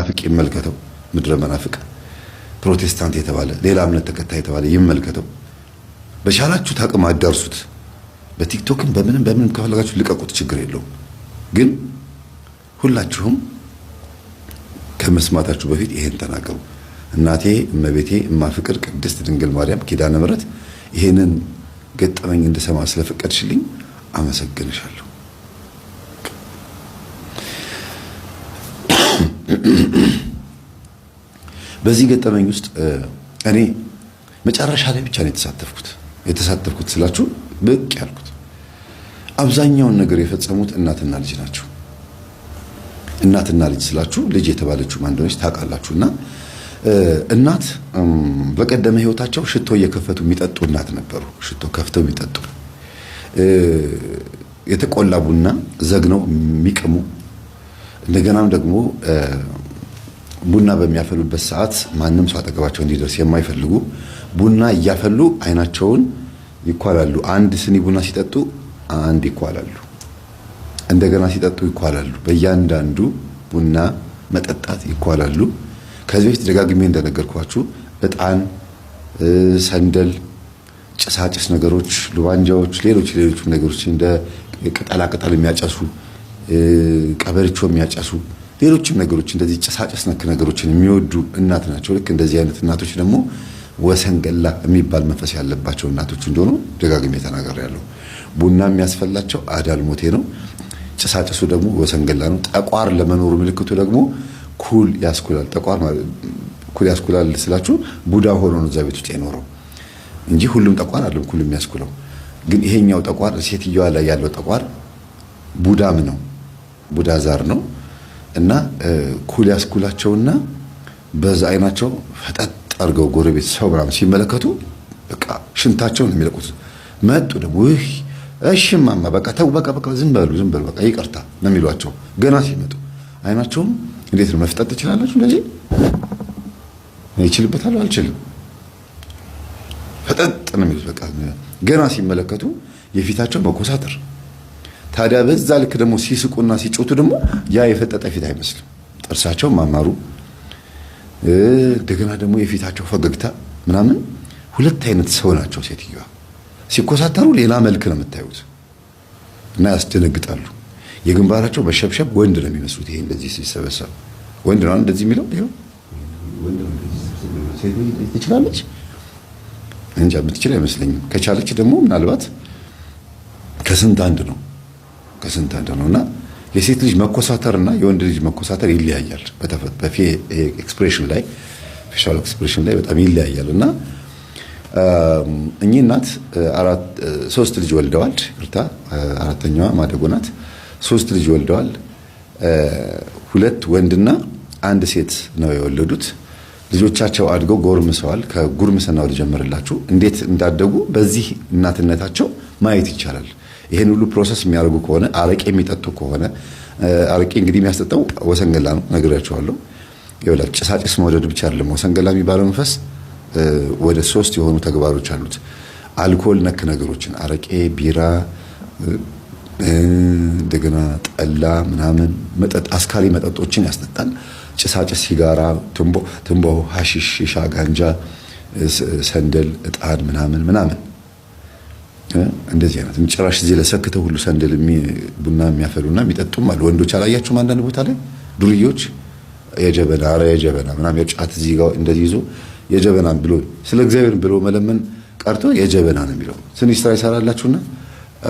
መናፍቅ ይመልከተው፣ ምድረ መናፍቅ ፕሮቴስታንት የተባለ ሌላ እምነት ተከታይ የተባለ ይመልከተው። በቻላችሁ ታቅም አዳርሱት። በቲክቶክም በምንም ከፈለጋችሁ ልቀቁት፣ ችግር የለውም። ግን ሁላችሁም ከመስማታችሁ በፊት ይሄን ተናገሩ። እናቴ እመቤቴ እማፍቅር ቅድስት ድንግል ማርያም ኪዳነ ምሕረት ይሄንን ገጠመኝ እንድሰማ ስለፈቀድሽልኝ አመሰግንሻለሁ። በዚህ ገጠመኝ ውስጥ እኔ መጨረሻ ላይ ብቻ ነው የተሳተፍኩት ስላችሁ ብቅ ያልኩት። አብዛኛውን ነገር የፈጸሙት እናትና ልጅ ናቸው። እናትና ልጅ ስላችሁ ልጅ የተባለችው ማን እንደሆነች ታውቃላችሁና እናት በቀደመ ህይወታቸው ሽቶ እየከፈቱ የሚጠጡ እናት ነበሩ። ሽቶ ከፍተው የሚጠጡ የተቆላ ቡና ዘግነው የሚቀሙ እንደገናም ደግሞ ቡና በሚያፈሉበት ሰዓት ማንም ሰው አጠገባቸው እንዲደርስ የማይፈልጉ ቡና እያፈሉ አይናቸውን ይኳላሉ። አንድ ስኒ ቡና ሲጠጡ አንድ ይኳላሉ። እንደገና ሲጠጡ ይኳላሉ። በእያንዳንዱ ቡና መጠጣት ይኳላሉ። ከዚህ በፊት ደጋግሜ እንደነገርኳችሁ እጣን፣ ሰንደል፣ ጭሳጭስ ነገሮች፣ ሉባንጃዎች፣ ሌሎች ነገሮች እንደ ቅጠላ የሚያጨሱ ቀበርቾ የሚያጨሱ ሌሎችም ነገሮች እንደዚህ ጭሳጭስ ነክ ነገሮችን የሚወዱ እናት ናቸው። ልክ እንደዚህ አይነት እናቶች ደግሞ ወሰንገላ የሚባል መንፈስ ያለባቸው እናቶች እንደሆኑ ደጋግሜ ተናግሬያለሁ። ቡና የሚያስፈላቸው አዳል ሞቴ ነው። ጭሳጭሱ ደግሞ ወሰንገላ ነው። ጠቋር ለመኖሩ ምልክቱ ደግሞ ኩል ያስኩላል። ጠቋር ኩል ያስኩላል ስላችሁ ቡዳ ሆኖ ነው እዛ ቤት ውስጥ የኖረው እንጂ ሁሉም ጠቋር አይደለም ኩል የሚያስኩለው። ግን ይሄኛው ጠቋር ሴትዮዋ ላይ ያለው ጠቋር ቡዳም ነው፣ ቡዳ ዛር ነው እና ኩል ያስኩላቸውና በዛ አይናቸው ፈጠጥ አድርገው ጎረቤት ሰው ምናምን ሲመለከቱ በቃ ሽንታቸውን የሚለቁት መጡ። ደግሞ እሺ ማማ በቃ ተው በቃ ዝም በሉ በቃ ይቅርታ ነው የሚሏቸው። ገና ሲመጡ አይናቸውም እንዴት ነው መፍጠጥ ትችላላችሁ? እንደዚህ ይችልበታል አልችልም ፈጠጥ ነው የሚሉት። በቃ ገና ሲመለከቱ የፊታቸው መኮሳተር። ታዲያ በዛ ልክ ደግሞ ሲስቁና ሲጮቱ ደግሞ ያ የፈጠጠ ፊት አይመስልም። ጥርሳቸው ማማሩ እንደገና ደግሞ የፊታቸው ፈገግታ ምናምን ሁለት አይነት ሰው ናቸው። ሴትዮዋ ሲኮሳተሩ ሌላ መልክ ነው የምታዩት እና ያስደነግጣሉ። የግንባራቸው መሸብሸብ ወንድ ነው የሚመስሉት። ይሄ እንደዚህ ሲሰበሰብ ወንድ ነው እንደዚህ የሚለው ይሄው ወንድ ነው እንደዚህ ትችላለች እንጃ ብትችል አይመስለኝም። ከቻለች ደግሞ ምናልባት ከስንት አንድ ነውና የሴት ልጅ መኮሳተርና የወንድ ልጅ መኮሳተር ይለያያል። ኤክስፕሬሽን ላይ ፌሻል ኤክስፕሬሽን ላይ በጣም ይለያያልና እኚህ እናት ሶስት ልጅ ወልደዋል። አራተኛዋ ማደጎ ናት። ሶስት ልጅ ወልደዋል። ሁለት ወንድና አንድ ሴት ነው የወለዱት። ልጆቻቸው አድገው ጎርምሰዋል። ከጉርምስናው ልጀምርላችሁ እንዴት እንዳደጉ በዚህ እናትነታቸው ማየት ይቻላል። ይሄን ሁሉ ፕሮሰስ የሚያደርጉ ከሆነ አረቄ የሚጠጡ ከሆነ አረቄ እንግዲህ የሚያስጠጣው ወሰንገላ ነው ነግራችኋለሁ። ይኸውላችሁ ጭሳጭስ መውደድ ብቻ አይደለም። ወሰንገላ የሚባለው መንፈስ ወደ 3 የሆኑ ተግባሮች አሉት። አልኮል ነክ ነገሮችን አረቄ፣ ቢራ፣ እንደገና ጠላ ምናምን መጠጥ አስካሪ መጠጦችን ያስጠጣል። ጭሳጭስ፣ ሲጋራ፣ ትንቦ፣ ሐሺሽ፣ ሺሻ፣ ጋንጃ፣ ሰንደል፣ እጣን ምናምን እንደዚህ አይነት ጭራሽ እዚህ ለሰክተው ሁሉ ሰንደል ቡና የሚያፈሉና የሚጠጡም አሉ። ወንዶች አላያችሁም? አንዳንድ ቦታ ላይ ዱርዮች የጀበና ምናምን የጫት እዚህ ጋር እንደዚህ ይዞ የጀበና ብሎ ስለ እግዚአብሔር ብሎ መለመን ቀርቶ የጀበና ነው የሚለው። ትንሽ ስራ ይሰራላችሁና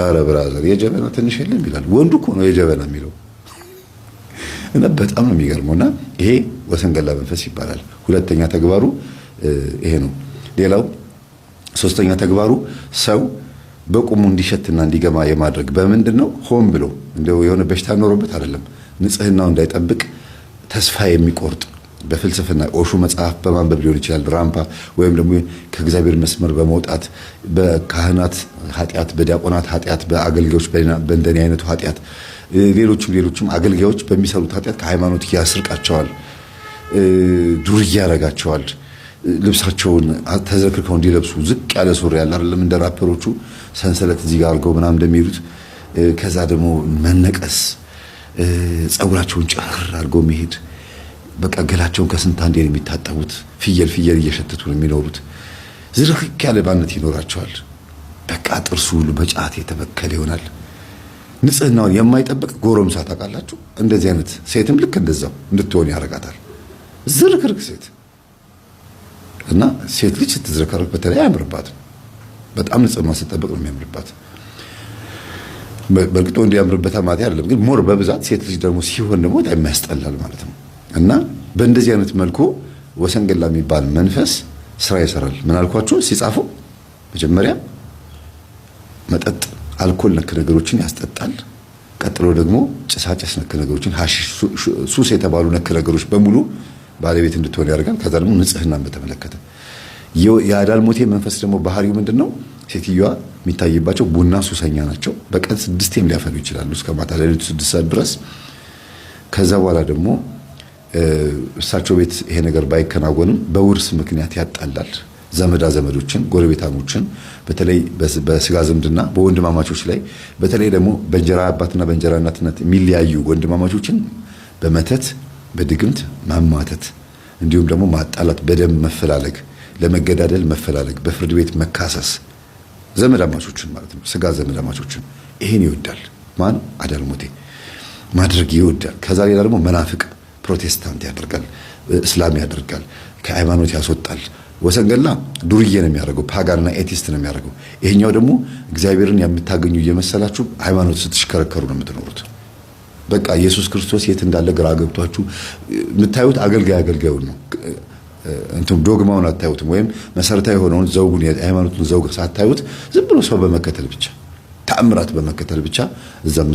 አረ ብራዘር የጀበና ትንሽ የለም ይላል። ወንዱ እኮ ነው የጀበና የሚለው እና በጣም ነው የሚገርመውና ይሄ ወሰንገላ መንፈስ ይባላል። ሁለተኛ ተግባሩ ይሄ ነው። ሌላው ሶስተኛ ተግባሩ ሰው በቁሙ እንዲሸትና እንዲገማ የማድረግ በምንድነው? ሆን ብሎ እንደው የሆነ በሽታ ኖሮበት አይደለም። ንጽህናው እንዳይጠብቅ ተስፋ የሚቆርጥ በፍልስፍና ኦሹ መጽሐፍ በማንበብ ሊሆን ይችላል። ራምፓ ወይም ደግሞ ከእግዚአብሔር መስመር በመውጣት በካህናት ኃጢአት፣ በዲያቆናት ኃጢአት፣ በአገልጋዮች በእንደኔ አይነቱ ኃጢአት፣ ሌሎችም አገልጋዮች በሚሰሩት ኃጢአት ከሃይማኖት ያስርቃቸዋል፣ ዱርዬ ያረጋቸዋል። ልብሳቸውን ተዘክርከው እንዲለብሱ ዝቅ ያለ ሱሪ ያለ አይደለም እንደ ራፐሮቹ ሰንሰለት እዚህ ጋር አድርገው ምናምን እንደሚሄዱት። ከዛ ደግሞ መነቀስ፣ ጸጉራቸውን ጭር አድርገው መሄድ፣ በቃ ገላቸውን ከስንት አንዴ ነው የሚታጠቡት። ፍየል እየሸተቱ ነው የሚኖሩት። ዝርክክ ያለ ባነት ይኖራቸዋል። በቃ ጥርሱ ሁሉ በጫት የተበከለ ይሆናል። ንጽህናውን የማይጠብቅ ጎረምሳ ታውቃላችሁ? እንደዚህ አይነት ሴትም ልክ እንደዛው እንድትሆን ያደርጋታል። ዝርክርክ ሴት እና ሴት ልጅ ስትዝረከረክ በተለይ አያምርባትም። በጣም ንጽህና ስትጠብቅ ነው የሚያምርባት። በእርግጥ ወንድ ያምርበታል ማለት አይደለም፣ ግን ሞር በብዛት ሴት ልጅ ደግሞ ሲሆን ደግሞ በጣም ያስጠላል ማለት ነው። እና በእንደዚህ አይነት መልኩ ወሰንገላ የሚባል መንፈስ ስራ ይሰራል። ምን አልኳችሁ? ሲጻፉ መጀመሪያ መጠጥ፣ አልኮል ነክ ነገሮችን ያስጠጣል። ቀጥሎ ደግሞ ጭሳጭስ ነክ ነገሮችን፣ ሐሺሽ፣ ሱስ የተባሉ ነክ ነገሮች በሙሉ ባለቤት እንድትሆን ያደርጋል። ከዛ ደግሞ ንጽህናን በተመለከተ የአዳልሞቴ መንፈስ ደግሞ ባህሪው ምንድነው? ሴትዮዋ የሚታይባቸው ቡና ሱሰኛ ናቸው። በቀን 6ቴም ሊያፈሉ ይችላሉ እስከ ማታ ሌሊቱ 6 ሰዓት ድረስ። ከዛ በኋላ ደግሞ እሳቸው ቤት ይሄ ነገር ባይከናወንም በውርስ ምክንያት ያጣላል ዘመዶችን፣ ጎረቤታሞችን፣ በተለይ በስጋ ዝምድና በወንድማማቾች ላይ፣ በተለይ ደግሞ በእንጀራ አባትና በእንጀራ እናትነት የሚለያዩ ወንድማማቾችን በመተት በድግምት ማማተት፣ እንዲሁም ደግሞ ማጣላት፣ በደም መፈላለግ፣ ለመገዳደል መፈላለግ፣ በፍርድ ቤት መካሰስ፣ ዘመዳማቾችን ማለት ነው፣ ስጋ ዘመዳማቾችን። ይሄን ይወዳል። ማን? አዳልሞቴ ማድረግ ይወዳል። ከዛ ሌላ ደግሞ መናፍቅ፣ ፕሮቴስታንት ያደርጋል፣ እስላም ያደርጋል፣ ከሃይማኖት ያስወጣል። ወሰንገላ ዱርዬ ነው የሚያደርገው፣ ፓጋንና ኤቲስት ነው የሚያደርገው። ይሄኛው ደግሞ እግዚአብሔርን የምታገኙ እየመሰላችሁ ሃይማኖት ስትሽከረከሩ ነው የምትኖሩት። በቃ ኢየሱስ ክርስቶስ የት እንዳለ ግራ ገብቷችሁ የምታዩት አገልጋዩን ነው። እንትን ዶግማውን አታዩትም፣ ወይም መሰረታዊ የሆነውን ዘውጉን የሃይማኖቱን ዘውግ ሳታዩት ዝም ብሎ ሰው በመከተል ብቻ ተአምራት በመከተል ብቻ እዛም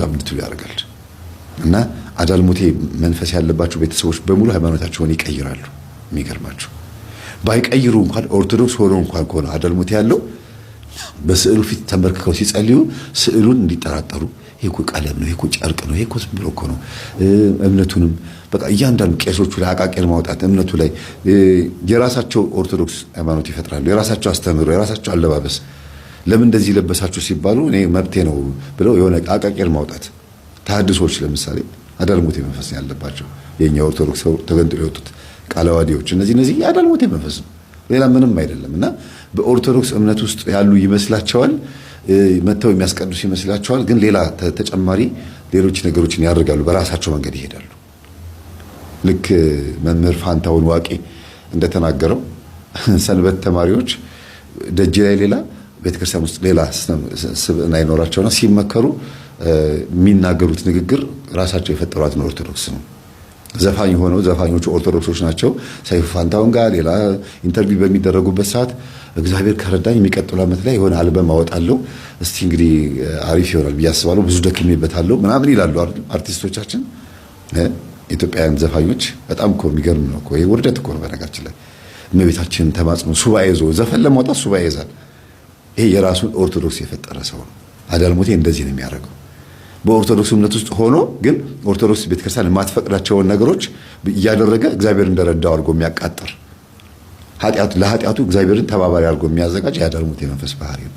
እንድትሉ ያደርጋል። እና አዳልሞቴ መንፈስ ያለባቸው ቤተሰቦች በሙሉ ሃይማኖታቸውን ይቀይራሉ። የሚገርማቸው ባይቀይሩ እንኳን ኦርቶዶክስ ሆኖ እንኳን ከሆነ አዳልሞቴ ያለው በስዕሉ ፊት ተንበርክከው ሲጸልዩ ስዕሉን እንዲጠራጠሩ፣ ይሄ እኮ ቀለም ነው፣ ይሄ እኮ ጨርቅ ነው፣ ይሄ እኮ ዝም ብሎ እኮ ነው። እምነቱንም በቃ እያንዳንዱ ቄሶቹ ላይ አቃቄር ማውጣት፣ እምነቱ ላይ የራሳቸው ኦርቶዶክስ ሃይማኖት ይፈጥራሉ። የራሳቸው አስተምህሮ፣ የራሳቸው አለባበስ። ለምን እንደዚህ ለበሳችሁ ሲባሉ እኔ መብቴ ነው ብለው የሆነ አቃቄር ማውጣት። ተሐድሶች ለምሳሌ አዳልሞቴ መንፈስ ያለባቸው የኛ ኦርቶዶክስ ተገንጥለው የወጡት ቃለዋዲዎች፣ እነዚህ የአዳልሞቴ መንፈስ ነው፣ ሌላ ምንም አይደለም። እና በኦርቶዶክስ እምነት ውስጥ ያሉ ይመስላቸዋል፣ መተው የሚያስቀድሱ ይመስላቸዋል። ግን ሌላ ተጨማሪ ሌሎች ነገሮችን ያደርጋሉ፣ በራሳቸው መንገድ ይሄዳሉ። ልክ መምህር ፋንታውን ዋቂ እንደተናገረው ሰንበት ተማሪዎች ደጅ ላይ ሌላ ቤተክርስቲያን ውስጥ ሌላ ስብዕና ይኖራቸውና ሲመከሩ የሚናገሩት ንግግር ራሳቸው የፈጠሯትን ኦርቶዶክስ ነው። ዘፋኝ ሆነው ዘፋኞቹ ኦርቶዶክሶች ናቸው። ሰይፉ ፋንታውን ጋር ሌላ ኢንተርቪው በሚደረጉበት ሰዓት እግዚአብሔር ከረዳኝ የሚቀጥለው ዓመት ላይ የሆነ አልበም አወጣለሁ፣ እስቲ እንግዲህ አሪፍ ይሆናል ብዬ አስባለሁ፣ ብዙ ደክሜበታለሁ ምናምን ይላሉ አርቲስቶቻችን። ኢትዮጵያውያን ዘፋኞች በጣም እኮ የሚገርም ነው እኮ። ይሄ ውርደት እኮ ነው። በነገራችን ላይ እመቤታችንን ተማጽኖ ሱባኤ ይዞ ዘፈን ለማውጣት ሱባኤ ይዛል። ይሄ የራሱን ኦርቶዶክስ የፈጠረ ሰው ነው። አዳልሞቴ እንደዚህ ነው የሚያደርገው። በኦርቶዶክስ እምነት ውስጥ ሆኖ ግን ኦርቶዶክስ ቤተክርስቲያን የማትፈቅዳቸውን ነገሮች እያደረገ እግዚአብሔር እንደረዳው አድርጎ የሚያቃጥር ለኃጢአቱ እግዚአብሔርን ተባባሪ አድርጎ የሚያዘጋጅ የአዳልሞቴ መንፈስ ባህሪ ነው።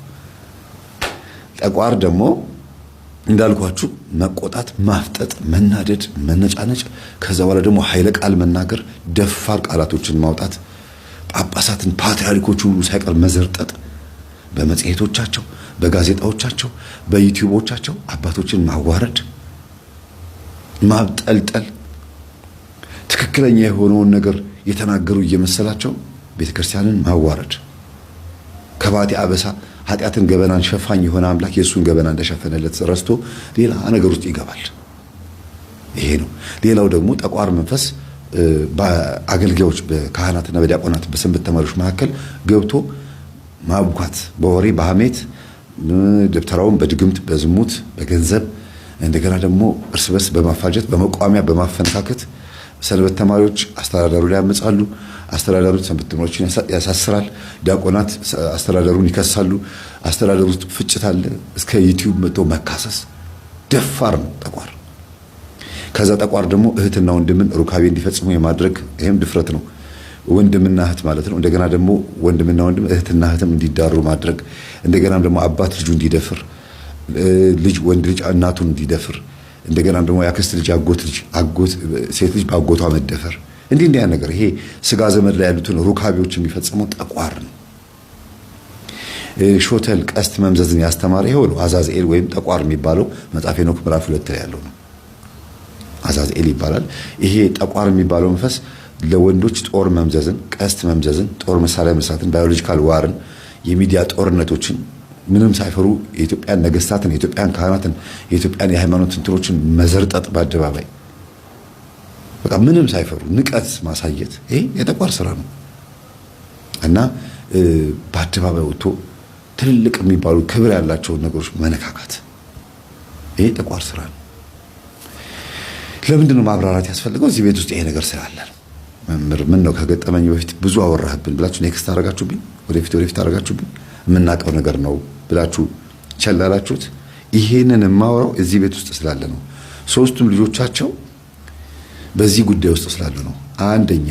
ጠቋር ደግሞ እንዳልኳችሁ መቆጣት፣ ማፍጠጥ፣ መናደድ፣ መነጫነጭ፣ ከዛ በኋላ ደግሞ ኃይለ ቃል መናገር፣ ደፋር ቃላቶችን ማውጣት፣ ጳጳሳትን ፓትርያርኮቹ ሁሉ ሳይቀር መዘርጠጥ፣ በመጽሔቶቻቸው፣ በጋዜጣዎቻቸው፣ በዩቲዩቦቻቸው አባቶችን ማዋረድ፣ ማብጠልጠል፣ ትክክለኛ የሆነውን ነገር የተናገሩ እየመሰላቸው ቤተክርስቲያንን ማዋረድ፣ ከባቴ አበሳ ኃጢአትን ገበናን ሸፋኝ የሆነ አምላክ የእሱን ገበና እንደሸፈነለት ረስቶ ሌላ ነገር ውስጥ ይገባል። ይሄ ነው። ሌላው ደግሞ ጠቋር መንፈስ በአገልጋዮች በካህናትና በዲያቆናት በሰንበት ተማሪዎች መካከል ገብቶ ማቡካት፣ በወሬ በሐሜት ደብተራውን በድግምት በዝሙት በገንዘብ እንደገና ደግሞ እርስ በርስ በማፋጀት በመቋሚያ በማፈነካከት ሰንበት ተማሪዎች አስተዳዳሩ ላይ ያመጻሉ። አስተዳዳሩ ሰንበት ተማሪዎችን ያሳስራል። ዲያቆናት አስተዳዳሩን ይከሳሉ። አስተዳዳሩ ውስጥ ፍጭት አለ። እስከ ዩቲዩብ መጥቶ መካሰስ። ደፋር ነው ጠቋር። ከዛ ጠቋር ደግሞ እህትና ወንድምን ሩካቤ እንዲፈጽሙ የማድረግ ይሄም ድፍረት ነው። ወንድምና እህት ማለት ነው። እንደገና ደግሞ ወንድምና ወንድም እህትና እህትም እንዲዳሩ ማድረግ፣ እንደገና ደግሞ አባት ልጁ እንዲደፍር፣ ልጅ ወንድ ልጅ እናቱን እንዲደፍር፣ እንደገና ደግሞ ያክስት ልጅ አጎት ሴት ልጅ በአጎቷ መደፈር እንዲህ ያ ነገር ይሄ ስጋ ዘመድ ላይ ያሉትን ሩካቤዎች የሚፈጽመው ጠቋር ነው። ሾተል ቀስት መምዘዝን ያስተማረ ይሄው ነው አዛዝኤል ወይም ጠቋር የሚባለው መጽሐፈ ሄኖክ ምዕራፍ 2 ላይ ያለው ነው። አዛዝኤል ይባላል። ይሄ ጠቋር የሚባለው መንፈስ ለወንዶች ጦር መምዘዝን፣ ቀስት መምዘዝን፣ ጦር መሳሪያ መስራትን፣ ባዮሎጂካል ዋርን፣ የሚዲያ ጦርነቶችን ምንም ሳይፈሩ የኢትዮጵያን ነገስታትን፣ የኢትዮጵያን ካህናትን፣ የኢትዮጵያን የሃይማኖት እንትኖችን መዘርጠጥ በአደባባይ በቃ ምንም ሳይፈሩ ንቀት ማሳየት ይሄ የጠቋር ስራ ነው እና በአደባባይ ወጥቶ ትልልቅ የሚባሉ ክብር ያላቸውን ነገሮች መነካካት ይሄ ጠቋር ስራ ነው። ለምንድን ነው ማብራራት ያስፈልገው? እዚህ ቤት ውስጥ ይሄ ነገር ስላለ ነው። መምህር ምን ነው ከገጠመኝ በፊት ብዙ አወራህብን ብላችሁ ኔክስት አደረጋችሁብኝ፣ ወደፊት አደረጋችሁብኝ። የምናውቀው ነገር ነው ብላችሁ ቸላላችሁት። ይሄንን የማወራው እዚህ ቤት ውስጥ ስላለ ነው። ሶስቱም ልጆቻቸው በዚህ ጉዳይ ውስጥ ስላሉ ነው። አንደኛ